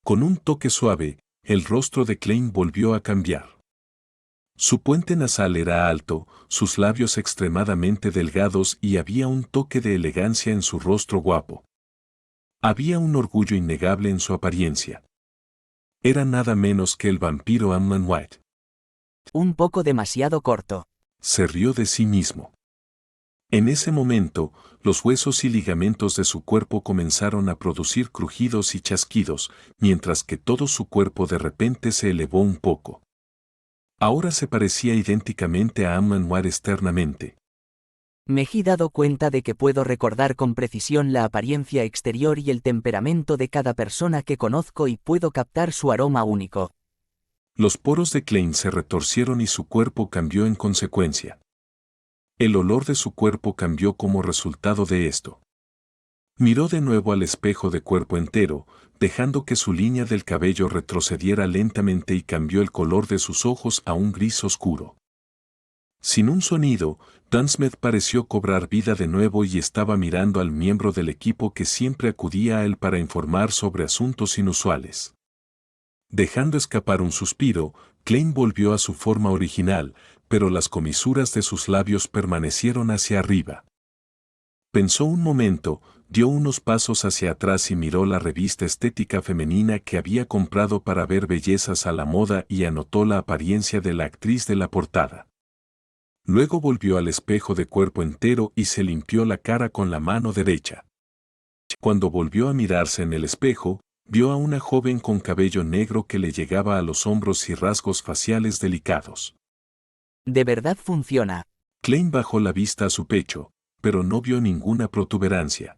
Con un toque suave, el rostro de Klein volvió a cambiar. Su puente nasal era alto, sus labios extremadamente delgados y había un toque de elegancia en su rostro guapo. Había un orgullo innegable en su apariencia. Era nada menos que el vampiro Amman White. Un poco demasiado corto. Se rió de sí mismo. En ese momento, los huesos y ligamentos de su cuerpo comenzaron a producir crujidos y chasquidos, mientras que todo su cuerpo de repente se elevó un poco. Ahora se parecía idénticamente a Ammanwar externamente. Me he dado cuenta de que puedo recordar con precisión la apariencia exterior y el temperamento de cada persona que conozco y puedo captar su aroma único. Los poros de Klein se retorcieron y su cuerpo cambió en consecuencia. El olor de su cuerpo cambió como resultado de esto. Miró de nuevo al espejo de cuerpo entero, dejando que su línea del cabello retrocediera lentamente y cambió el color de sus ojos a un gris oscuro. Sin un sonido, Dunsmith pareció cobrar vida de nuevo y estaba mirando al miembro del equipo que siempre acudía a él para informar sobre asuntos inusuales. Dejando escapar un suspiro, Klein volvió a su forma original, pero las comisuras de sus labios permanecieron hacia arriba. Pensó un momento, dio unos pasos hacia atrás y miró la revista estética femenina que había comprado para ver bellezas a la moda y anotó la apariencia de la actriz de la portada. Luego volvió al espejo de cuerpo entero y se limpió la cara con la mano derecha. Cuando volvió a mirarse en el espejo, vio a una joven con cabello negro que le llegaba a los hombros y rasgos faciales delicados. De verdad funciona. Klein bajó la vista a su pecho, pero no vio ninguna protuberancia.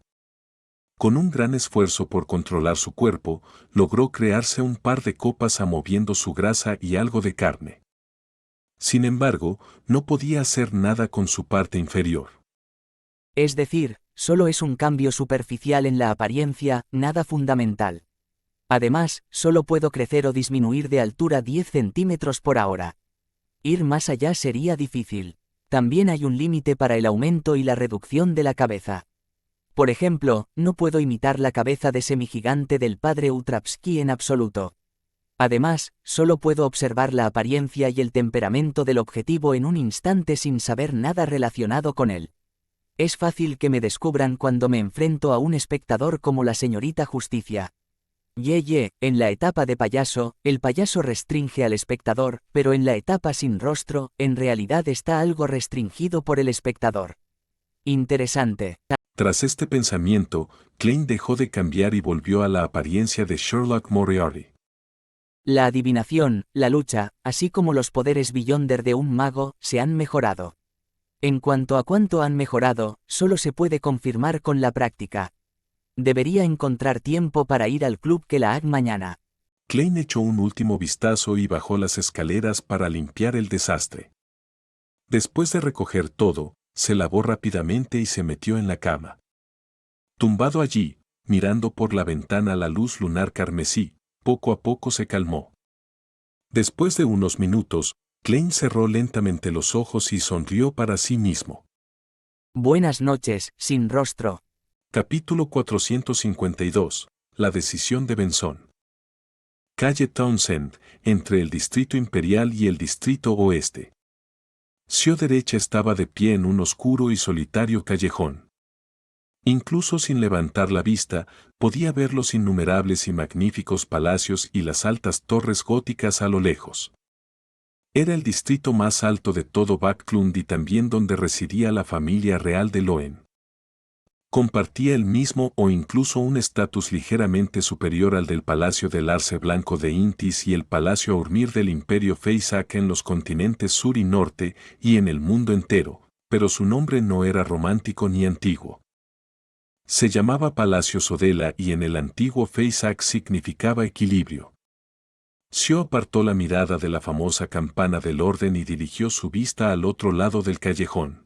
Con un gran esfuerzo por controlar su cuerpo, logró crearse un par de copas moviendo su grasa y algo de carne. Sin embargo, no podía hacer nada con su parte inferior. Es decir, solo es un cambio superficial en la apariencia, nada fundamental. Además, solo puedo crecer o disminuir de altura 10 centímetros por hora. Ir más allá sería difícil. También hay un límite para el aumento y la reducción de la cabeza. Por ejemplo, no puedo imitar la cabeza de semigigante del padre Utravsky en absoluto. Además, solo puedo observar la apariencia y el temperamento del objetivo en un instante sin saber nada relacionado con él. Es fácil que me descubran cuando me enfrento a un espectador como la señorita Justicia. En la etapa de payaso, el payaso restringe al espectador, pero en la etapa sin rostro, en realidad está algo restringido por el espectador. Interesante. Tras este pensamiento, Klein dejó de cambiar y volvió a la apariencia de Sherlock Moriarty. La adivinación, la lucha, así como los poderes Beyonder de un mago, se han mejorado. En cuanto a cuánto han mejorado, solo se puede confirmar con la práctica. Debería encontrar tiempo para ir al club que la haga mañana. Klein echó un último vistazo y bajó las escaleras para limpiar el desastre. Después de recoger todo, se lavó rápidamente y se metió en la cama. Tumbado allí, mirando por la ventana la luz lunar carmesí, poco a poco se calmó. Después de unos minutos, Klein cerró lentamente los ojos y sonrió para sí mismo. Buenas noches, sin rostro. Capítulo 452. La decisión de Benson. Calle Townsend, entre el Distrito Imperial y el Distrito Oeste. Su derecha estaba de pie en un oscuro y solitario callejón. Incluso sin levantar la vista, podía ver los innumerables y magníficos palacios y las altas torres góticas a lo lejos. Era el distrito más alto de todo Backlund y también donde residía la familia real de Loen. Compartía el mismo o incluso un estatus ligeramente superior al del Palacio del Arce Blanco de Intis y el Palacio Urmir del Imperio Feisak en los continentes sur y norte y en el mundo entero, pero su nombre no era romántico ni antiguo. Se llamaba Palacio Sodela y en el antiguo Feisak significaba equilibrio. Sio apartó la mirada de la famosa campana del orden y dirigió su vista al otro lado del callejón.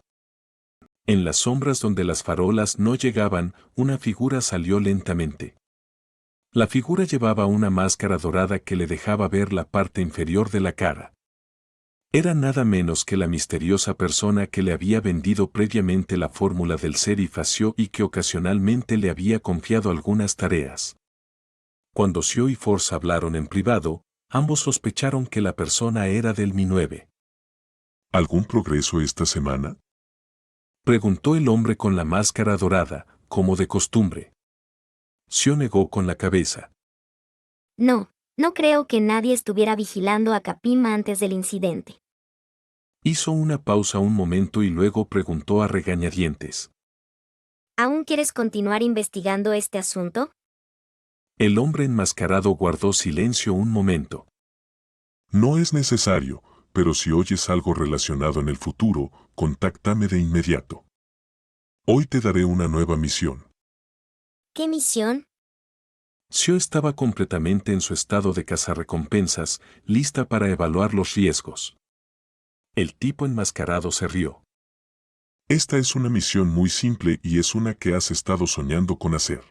En las sombras donde las farolas no llegaban, una figura salió lentamente. La figura llevaba una máscara dorada que le dejaba ver la parte inferior de la cara. Era nada menos que la misteriosa persona que le había vendido previamente la fórmula del ser y fació y que ocasionalmente le había confiado algunas tareas. Cuando Sio y Force hablaron en privado, ambos sospecharon que la persona era del Mi-9. ¿Algún progreso esta semana? Preguntó el hombre con la máscara dorada, como de costumbre. Sio negó con la cabeza. No creo que nadie estuviera vigilando a Capima antes del incidente. Hizo una pausa un momento y luego preguntó a regañadientes. ¿Aún quieres continuar investigando este asunto? El hombre enmascarado guardó silencio un momento. No es necesario, pero si oyes algo relacionado en el futuro, contáctame de inmediato. Hoy te daré una nueva misión. ¿Qué misión? Sio estaba completamente en su estado de cazarrecompensas, lista para evaluar los riesgos. El tipo enmascarado se rió. Esta es una misión muy simple y es una que has estado soñando con hacer.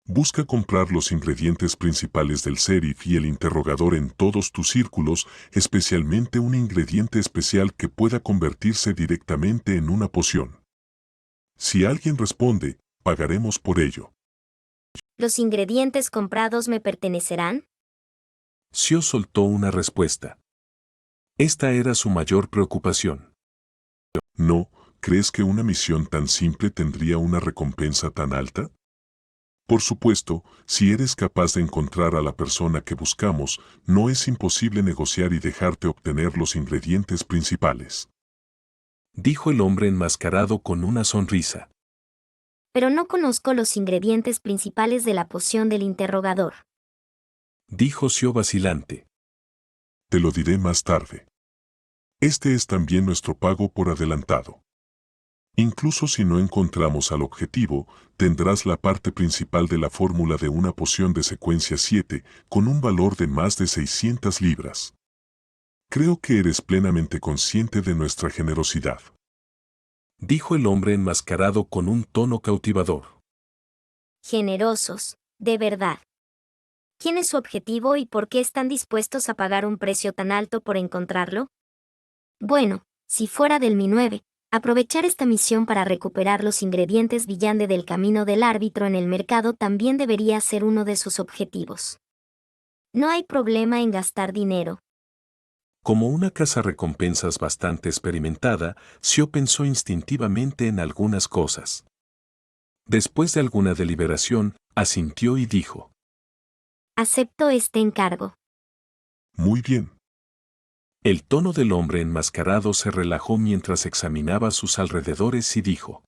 Busca comprar los ingredientes principales del sheriff y el interrogador en todos tus círculos, especialmente un ingrediente especial que pueda convertirse directamente en una poción. Si alguien responde, pagaremos por ello. ¿Los ingredientes comprados me pertenecerán? Sio soltó una respuesta. Esta era su mayor preocupación. No, ¿crees que una misión tan simple tendría una recompensa tan alta? Por supuesto, si eres capaz de encontrar a la persona que buscamos, no es imposible negociar y dejarte obtener los ingredientes principales. Dijo el hombre enmascarado con una sonrisa. Pero no conozco los ingredientes principales de la poción del interrogador. Dijo Sio vacilante. Te lo diré más tarde. Este es también nuestro pago por adelantado. Incluso si no encontramos al objetivo, tendrás la parte principal de la fórmula de una poción de secuencia 7 con un valor de más de 600 libras. Creo que eres plenamente consciente de nuestra generosidad. Dijo el hombre enmascarado con un tono cautivador. Generosos, de verdad. ¿Quién es su objetivo y por qué están dispuestos a pagar un precio tan alto por encontrarlo? Bueno, si fuera del Mi 9, aprovechar esta misión para recuperar los ingredientes villande del camino del árbitro en el mercado también debería ser uno de sus objetivos. No hay problema en gastar dinero. Como una cazarrecompensas bastante experimentada, Sio pensó instintivamente en algunas cosas. Después de alguna deliberación, asintió y dijo. Acepto este encargo. Muy bien. El tono del hombre enmascarado se relajó mientras examinaba sus alrededores y dijo.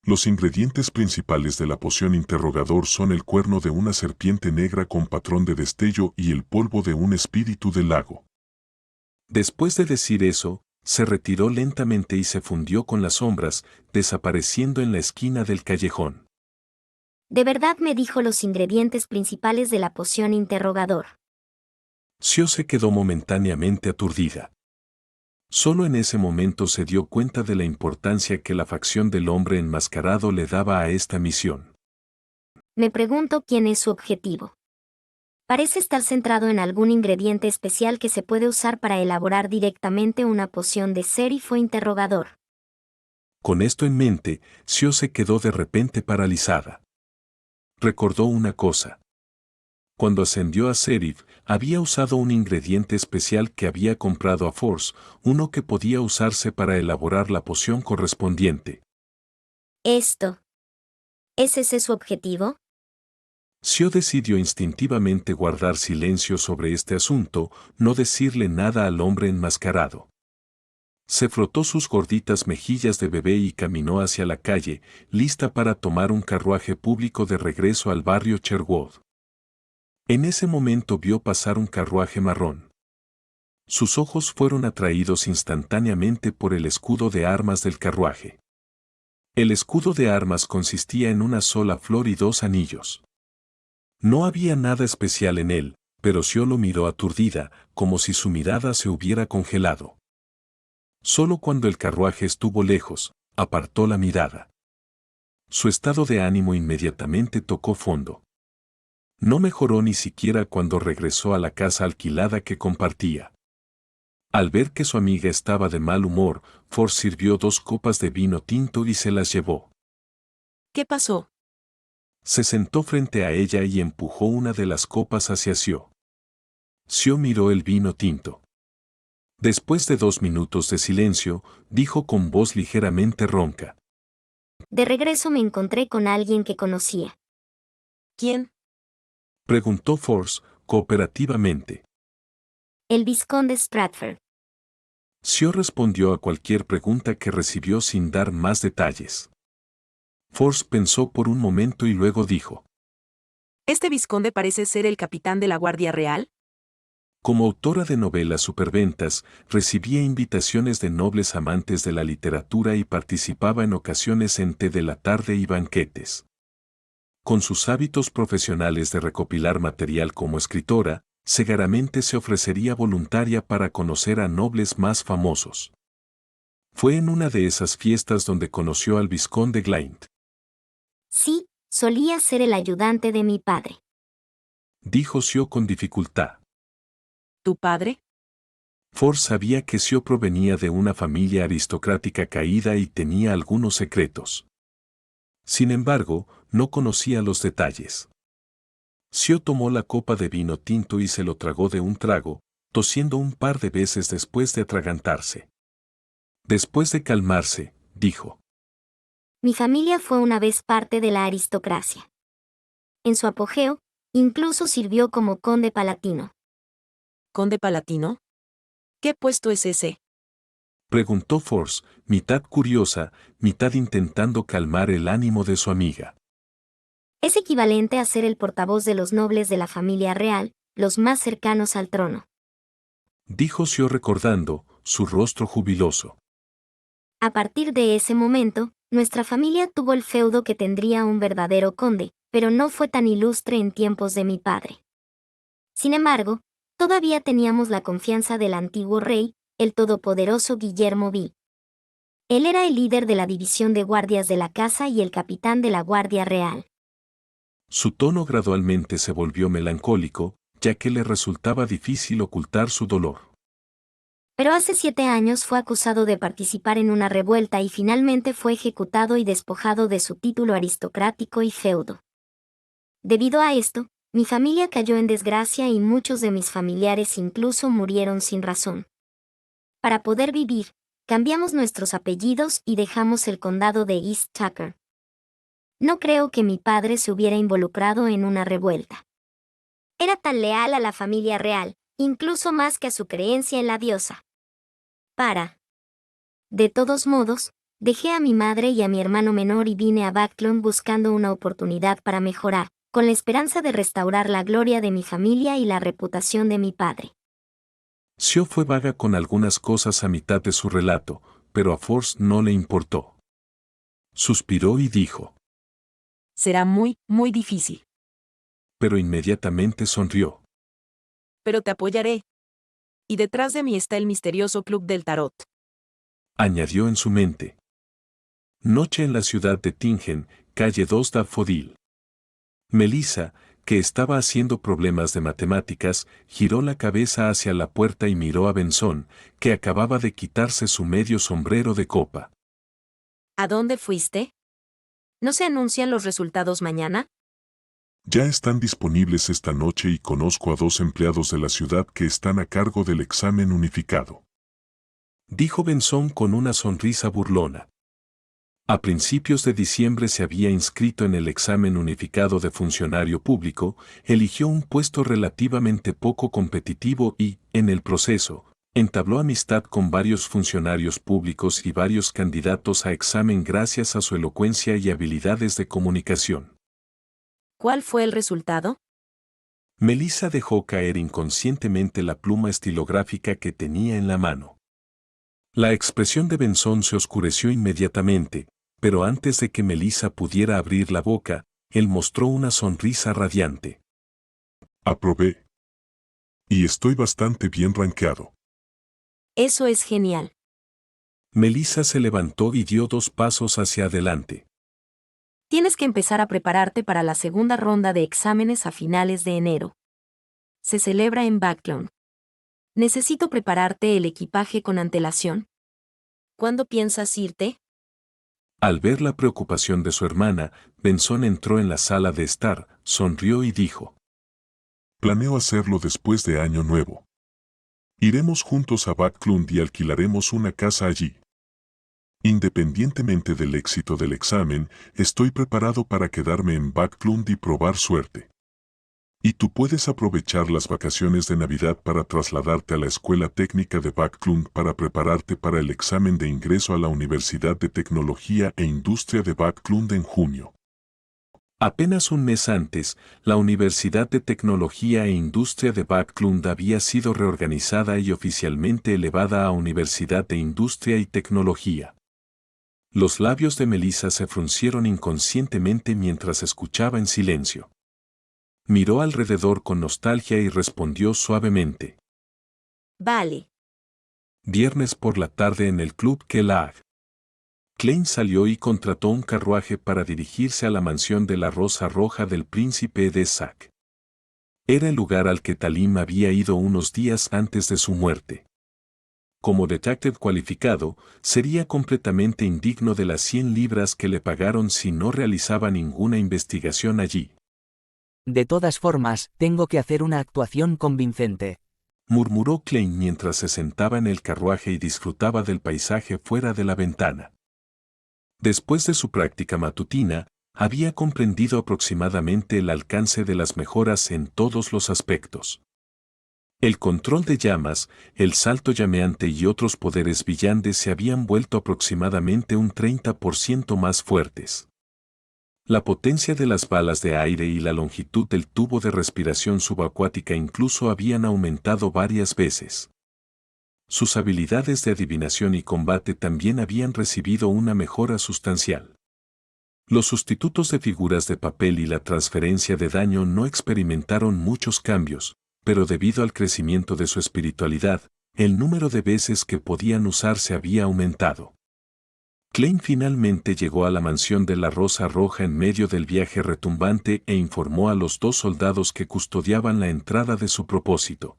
Los ingredientes principales de la poción interrogador son el cuerno de una serpiente negra con patrón de destello y el polvo de un espíritu del lago. Después de decir eso, se retiró lentamente y se fundió con las sombras, desapareciendo en la esquina del callejón. De verdad me dijo los ingredientes principales de la poción interrogador. Sio se quedó momentáneamente aturdida. Solo en ese momento se dio cuenta de la importancia que la facción del hombre enmascarado le daba a esta misión. Me pregunto quién es su objetivo. Parece estar centrado en algún ingrediente especial que se puede usar para elaborar directamente una poción de sheriff o interrogador. Con esto en mente, Sio se quedó de repente paralizada. Recordó una cosa. Cuando ascendió a sheriff, había usado un ingrediente especial que había comprado a Force, uno que podía usarse para elaborar la poción correspondiente. ¿Es ese su objetivo? Sio decidió instintivamente guardar silencio sobre este asunto, no decirle nada al hombre enmascarado. Se frotó sus gorditas mejillas de bebé y caminó hacia la calle, lista para tomar un carruaje público de regreso al barrio Sherwood. En ese momento vio pasar un carruaje marrón. Sus ojos fueron atraídos instantáneamente por el escudo de armas del carruaje. El escudo de armas consistía en una sola flor y 2 anillos. No había nada especial en él, pero Sio lo miró aturdida, como si su mirada se hubiera congelado. Solo cuando el carruaje estuvo lejos, apartó la mirada. Su estado de ánimo inmediatamente tocó fondo. No mejoró ni siquiera cuando regresó a la casa alquilada que compartía. Al ver que su amiga estaba de mal humor, Force sirvió 2 copas de vino tinto y se las llevó. ¿Qué pasó? Se sentó frente a ella y empujó una de las copas hacia Sio. Sio miró el vino tinto. Después de 2 minutos de silencio, dijo con voz ligeramente ronca. De regreso me encontré con alguien que conocía. ¿Quién? Preguntó Force, cooperativamente. El vizconde Stratford. Sio respondió a cualquier pregunta que recibió sin dar más detalles. Force pensó por un momento y luego dijo: ¿Este vizconde parece ser el capitán de la Guardia Real? Como autora de novelas superventas, recibía invitaciones de nobles amantes de la literatura y participaba en ocasiones en té de la tarde y banquetes. Con sus hábitos profesionales de recopilar material como escritora, seguramente se ofrecería voluntaria para conocer a nobles más famosos. Fue en una de esas fiestas donde conoció al vizconde Glynde. Sí, solía ser el ayudante de mi padre. Dijo Sio con dificultad. ¿Tu padre? Force sabía que Sio provenía de una familia aristocrática caída y tenía algunos secretos. Sin embargo, no conocía los detalles. Sio tomó la copa de vino tinto y se lo tragó de un trago, tosiendo un par de veces después de atragantarse. Después de calmarse, dijo: Mi familia fue una vez parte de la aristocracia. En su apogeo, incluso sirvió como conde palatino. ¿Conde palatino? ¿Qué puesto es ese? Preguntó Force, mitad curiosa, mitad intentando calmar el ánimo de su amiga. Es equivalente a ser el portavoz de los nobles de la familia real, los más cercanos al trono. Dijo Sio recordando, su rostro jubiloso. A partir de ese momento, nuestra familia tuvo el feudo que tendría un verdadero conde, pero no fue tan ilustre en tiempos de mi padre. Sin embargo, todavía teníamos la confianza del antiguo rey, el todopoderoso Guillermo V. Él era el líder de la división de guardias de la casa y el capitán de la Guardia Real. Su tono gradualmente se volvió melancólico, ya que le resultaba difícil ocultar su dolor. Pero hace 7 años fue acusado de participar en una revuelta y finalmente fue ejecutado y despojado de su título aristocrático y feudo. Debido a esto, mi familia cayó en desgracia y muchos de mis familiares incluso murieron sin razón. Para poder vivir, cambiamos nuestros apellidos y dejamos el condado de East Tucker. No creo que mi padre se hubiera involucrado en una revuelta. Era tan leal a la familia real, incluso más que a su creencia en la diosa. De todos modos, dejé a mi madre y a mi hermano menor y vine a Backlund buscando una oportunidad para mejorar, con la esperanza de restaurar la gloria de mi familia y la reputación de mi padre. Sio fue vaga con algunas cosas a mitad de su relato, pero a Force no le importó. Suspiró y dijo: Será muy, muy difícil. Pero inmediatamente sonrió. Pero te apoyaré. Y detrás de mí está el misterioso Club del Tarot. Añadió en su mente. Noche en la ciudad de Tingen, calle 2 Daffodil. Melissa, que estaba haciendo problemas de matemáticas, giró la cabeza hacia la puerta y miró a Benson, que acababa de quitarse su medio sombrero de copa. ¿A dónde fuiste? ¿No se anuncian los resultados mañana? Ya están disponibles esta noche y conozco a 2 empleados de la ciudad que están a cargo del examen unificado. Dijo Benson con una sonrisa burlona. A principios de diciembre se había inscrito en el examen unificado de funcionario público, eligió un puesto relativamente poco competitivo y, en el proceso, entabló amistad con varios funcionarios públicos y varios candidatos a examen gracias a su elocuencia y habilidades de comunicación. ¿Cuál fue el resultado? Melissa dejó caer inconscientemente la pluma estilográfica que tenía en la mano. La expresión de Benson se oscureció inmediatamente, pero antes de que Melissa pudiera abrir la boca, él mostró una sonrisa radiante. Aprobé. Y estoy bastante bien rankeado. Eso es genial. Melissa se levantó y dio 2 pasos hacia adelante. Tienes que empezar a prepararte para la segunda ronda de exámenes a finales de enero. Se celebra en Backlund. Necesito prepararte el equipaje con antelación. ¿Cuándo piensas irte? Al ver la preocupación de su hermana, Benson entró en la sala de estar, sonrió y dijo: Planeo hacerlo después de Año Nuevo. Iremos juntos a Backlund y alquilaremos una casa allí. Independientemente del éxito del examen, estoy preparado para quedarme en Backlund y probar suerte. Y tú puedes aprovechar las vacaciones de Navidad para trasladarte a la Escuela Técnica de Backlund para prepararte para el examen de ingreso a la Universidad de Tecnología e Industria de Backlund en junio. Apenas un mes antes, la Universidad de Tecnología e Industria de Backlund había sido reorganizada y oficialmente elevada a Universidad de Industria y Tecnología. Los labios de Melissa se fruncieron inconscientemente mientras escuchaba en silencio. Miró alrededor con nostalgia y respondió suavemente. Vale. Viernes por la tarde en el Club Kellogg. Klein salió y contrató un carruaje para dirigirse a la mansión de la Rosa Roja del príncipe de Zack. Era el lugar al que Talim había ido unos días antes de su muerte. Como detective cualificado, sería completamente indigno de las 100 libras que le pagaron si no realizaba ninguna investigación allí. De todas formas, tengo que hacer una actuación convincente, Murmuró Klein mientras se sentaba en el carruaje y disfrutaba del paisaje fuera de la ventana. Después de su práctica matutina, había comprendido aproximadamente el alcance de las mejoras en todos los aspectos. El control de llamas, el salto llameante y otros poderes brillantes se habían vuelto aproximadamente un 30% más fuertes. La potencia de las balas de aire y la longitud del tubo de respiración subacuática incluso habían aumentado varias veces. Sus habilidades de adivinación y combate también habían recibido una mejora sustancial. Los sustitutos de figuras de papel y la transferencia de daño no experimentaron muchos cambios, pero debido al crecimiento de su espiritualidad, el número de veces que podían usarse había aumentado. Klein finalmente llegó a la mansión de la Rosa Roja en medio del viaje retumbante e informó a los 2 soldados que custodiaban la entrada de su propósito.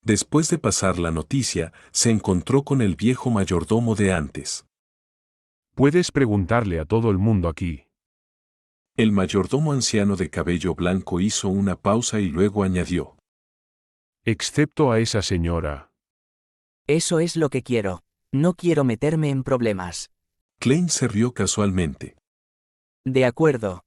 Después de pasar la noticia, se encontró con el viejo mayordomo de antes. Puedes preguntarle a todo el mundo aquí. El mayordomo anciano de cabello blanco hizo una pausa y luego añadió. Excepto a esa señora. Eso es lo que quiero. No quiero meterme en problemas. Klein se rió casualmente. De acuerdo.